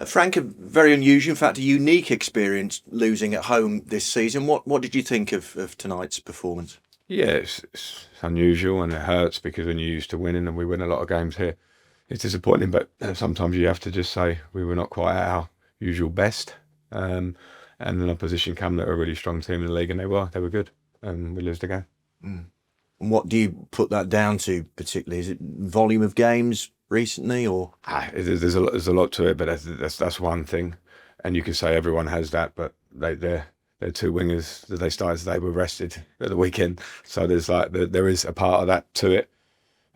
Frank, a very unusual, in fact, a unique experience losing at home this season. What did you think of tonight's performance? Yeah, it's unusual and it hurts because when you're used to winning and we win a lot of games here, it's disappointing. But sometimes you have to just say we were not quite at our usual best. Um, and an opposition came that were a really strong team in the league, and they were good, and we lose the game. Mm. And what do you put that down to particularly? Is it volume of games recently, or There's a lot to it, but that's one thing, and you can say everyone has that, but they're two wingers that they started today were rested at the weekend, so there is a part of that to it.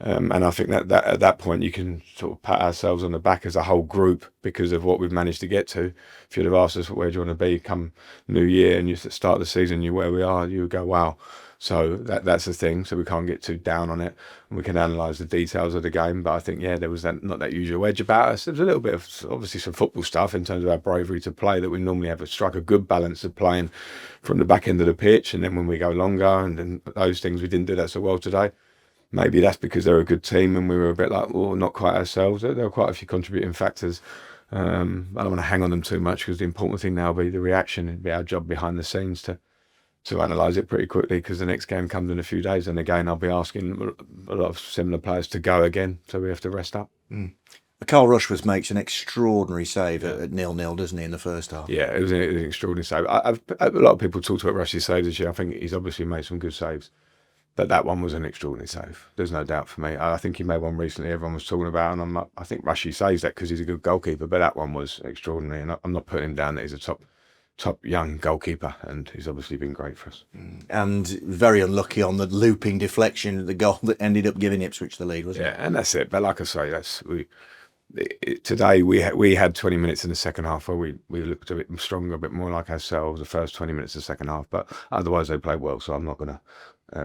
And I think that at that point you can sort of pat ourselves on the back as a whole group because of what we've managed to get to. If you'd have asked us where do you want to be come New Year and you start the season, you where we are, you would go wow. So that's the thing. So we can't get too down on it, and we can analyse the details of the game. But I think there was not that usual edge about us. There was a little bit of obviously some football stuff in terms of our bravery to play that we normally have strike a good balance of playing from the back end of the pitch, and then when we go longer and then those things we didn't do that so well today. Maybe that's because they're a good team and we were a bit like, well, not quite ourselves. There were quite a few contributing factors. I don't want to hang on them too much because the important thing now will be the reaction. It'll be our job behind the scenes to analyse it pretty quickly because the next game comes in a few days. And again, I'll be asking a lot of similar players to go again. So we have to rest up. mm. Carl Rushworth makes an extraordinary save at 0-0, doesn't he, in the first half? Yeah, it was an extraordinary save. A lot of people talked about Rush's saves this year. I think he's obviously made some good saves. But that one was an extraordinary save. There's no doubt for me. I think he made one recently everyone was talking about, and I think Rushy saves that because he's a good goalkeeper, but that one was extraordinary, and I'm not putting him down that he's a top young goalkeeper, and he's obviously been great for us. And very unlucky on the looping deflection, the goal that ended up giving Ipswich the lead, wasn't it? Yeah, and that's it. But like I say, today we had 20 minutes in the second half where we looked a bit stronger, a bit more like ourselves. The first 20 minutes of the second half, but otherwise they played well. So I'm not going to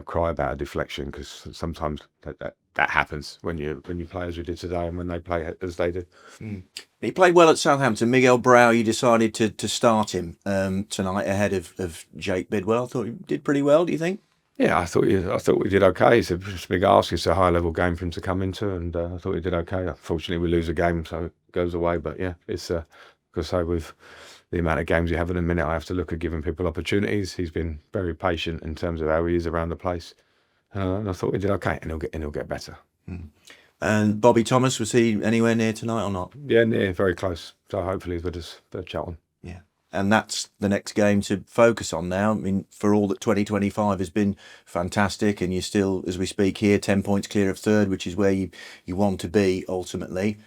cry about a deflection because sometimes that happens when you play as we did today and when they play as they did. He played well at Southampton. Miguel Brow, you decided to start him tonight ahead of Jake Bidwell. I thought he did pretty well. Do you think? Yeah, I thought we did okay. It's a big ask. It's a high level game for him to come into, and I thought we did okay. Unfortunately, we lose a game, so it goes away. But yeah, it's because with the amount of games you have in a minute, I have to look at giving people opportunities. He's been very patient in terms of how he is around the place, and I thought we did okay, and he'll get better. And Bobby Thomas, was he anywhere near tonight or not? Yeah, near, very close. So hopefully he's with us for Charlton. Yeah. And that's the next game to focus on now. I mean, for all that 2025 has been fantastic, and you're still, as we speak here, 10 points clear of third, which is where you want to be ultimately.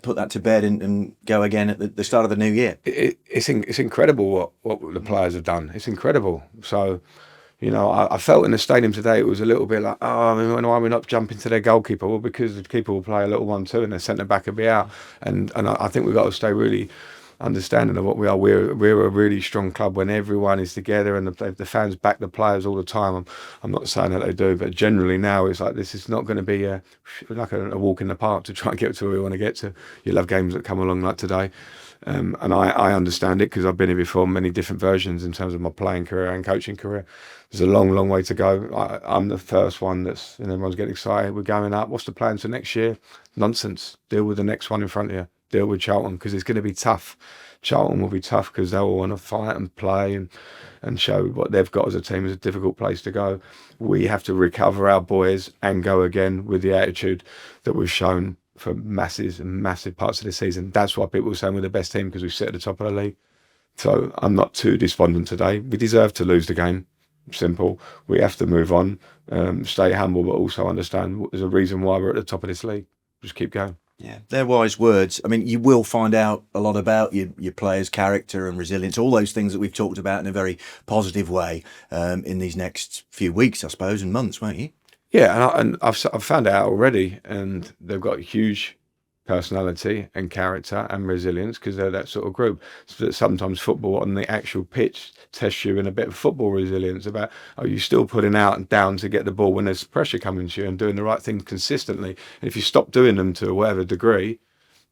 Put that to bed and go again at the start of the new year. It's incredible what the players have done. It's incredible. So, I felt in the stadium today it was a little bit like, why are we not jumping to their goalkeeper? Well, because the keeper will play a little 1-2 and their centre back will be out. And I think we've got to stay really understanding of what we are. We're a really strong club when everyone is together and the fans back the players all the time. I'm not saying that they do, but generally now it's like this is not going to be like a walk in the park to try and get to where we want to get to. You'll have games that come along like today. And I understand it because I've been here before, many different versions in terms of my playing career and coaching career. There's a long, long way to go. I'm the first one that's, everyone's getting excited. We're going up. What's the plan for next year? Nonsense. Deal with the next one in front of you. Deal with Charlton because it's going to be tough. Charlton will be tough because they'll want to fight and play and show what they've got as a team is a difficult place to go. We have to recover our boys and go again with the attitude that we've shown for massive and massive parts of the season. That's why people are saying we're the best team because we sit at the top of the league. So I'm not too despondent today. We deserve to lose the game. Simple. We have to move on, stay humble, but also understand there's a reason why we're at the top of this league. Just keep going. Yeah, they're wise words. I mean, you will find out a lot about your players' character and resilience, all those things that we've talked about in a very positive way in these next few weeks, I suppose, and months, won't you? Yeah, and I've found out already, and they've got huge personality and character and resilience because they're that sort of group. So that sometimes football on the actual pitch tests you in a bit of football resilience about, are you still putting out and down to get the ball when there's pressure coming to you and doing the right thing consistently? And if you stop doing them to whatever degree,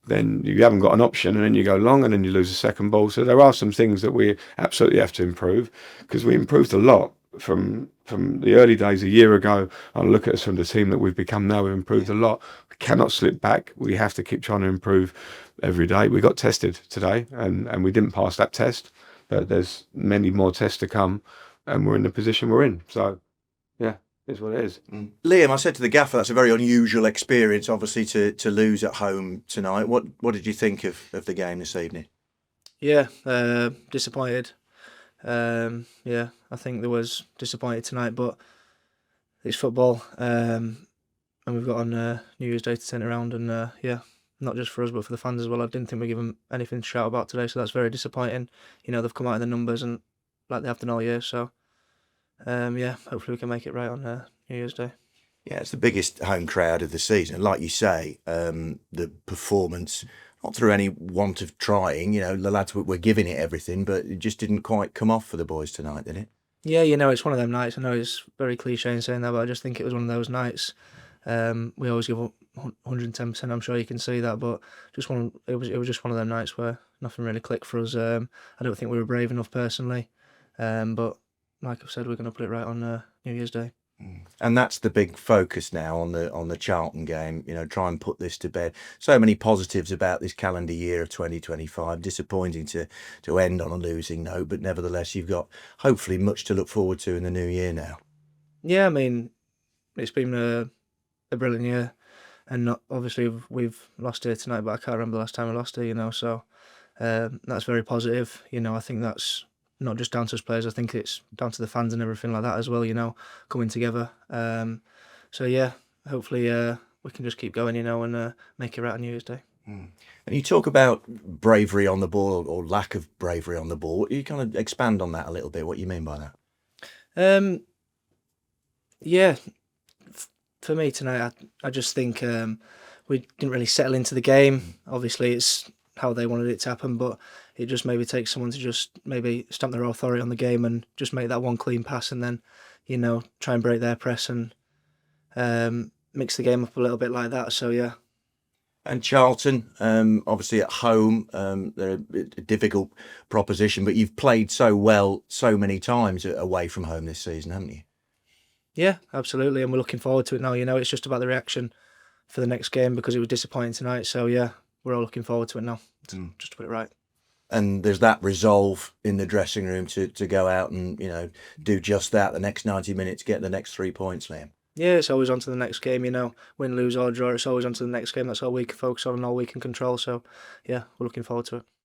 then you haven't got an option, and then you go long and then you lose a second ball. So there are some things that we absolutely have to improve because we improved a lot from the early days a year ago. I look at us from the team that we've become now. We've improved a lot. We cannot slip back. We have to keep trying to improve every day. We got tested today, and we didn't pass that test. But there's many more tests to come, and we're in the position we're in. So, yeah, it's what it is. Liam, I said to the gaffer, that's a very unusual experience, obviously, to lose at home tonight. What did you think of the game this evening? Yeah, disappointed. Yeah, I think there was disappointed tonight, but it's football, and we've got on New Year's Day to turn it around, and yeah, not just for us but for the fans as well. I didn't think we give them anything to shout about today, so that's very disappointing. You know, they've come out in the numbers and like they have done all year, so yeah, hopefully we can make it right on New Year's Day. Yeah, it's the biggest home crowd of the season. Like you say, the performance, not through any want of trying, the lads were giving it everything, but it just didn't quite come off for the boys tonight, did it? Yeah, you know, it's one of them nights. I know it's very cliche in saying that, but I just think it was one of those nights. We always give up 110%. I'm sure you can see that, but it was just one of them nights where nothing really clicked for us. I don't think we were brave enough personally, but like I've said, we're going to put it right on New Year's Day. And that's the big focus now on the Charlton game. Try and put this to bed. So many positives about this calendar year of 2025. Disappointing to end on a losing note, but nevertheless, you've got hopefully much to look forward to in the new year now. Yeah, I mean, it's been a brilliant year, and obviously we've lost here tonight, but I can't remember the last time we lost here. So that's very positive. I think that's not just down to us players. I think it's down to the fans and everything like that as well. Coming together. So yeah, hopefully we can just keep going. And make it right on New Year's Day. And you talk about bravery on the ball or lack of bravery on the ball. You kind of expand on that a little bit. What you mean by that? Yeah, for me tonight, I just think we didn't really settle into the game. Obviously, it's how they wanted it to happen, but it just maybe takes someone to just maybe stamp their authority on the game and just make that one clean pass, and then try and break their press and mix the game up a little bit like that. So yeah. And Charlton, obviously at home, they're a difficult proposition, but you've played so well so many times away from home this season, haven't you? Yeah, absolutely, and we're looking forward to it now. It's just about the reaction for the next game because it was disappointing tonight. So yeah, we're all looking forward to it now, just to put it right. And there's that resolve in the dressing room to go out and do just that. The next 90 minutes, get the next 3 points, Liam. Yeah, it's always on to the next game. Win, lose or draw, it's always on to the next game. That's all we can focus on and all we can control. So yeah, we're looking forward to it.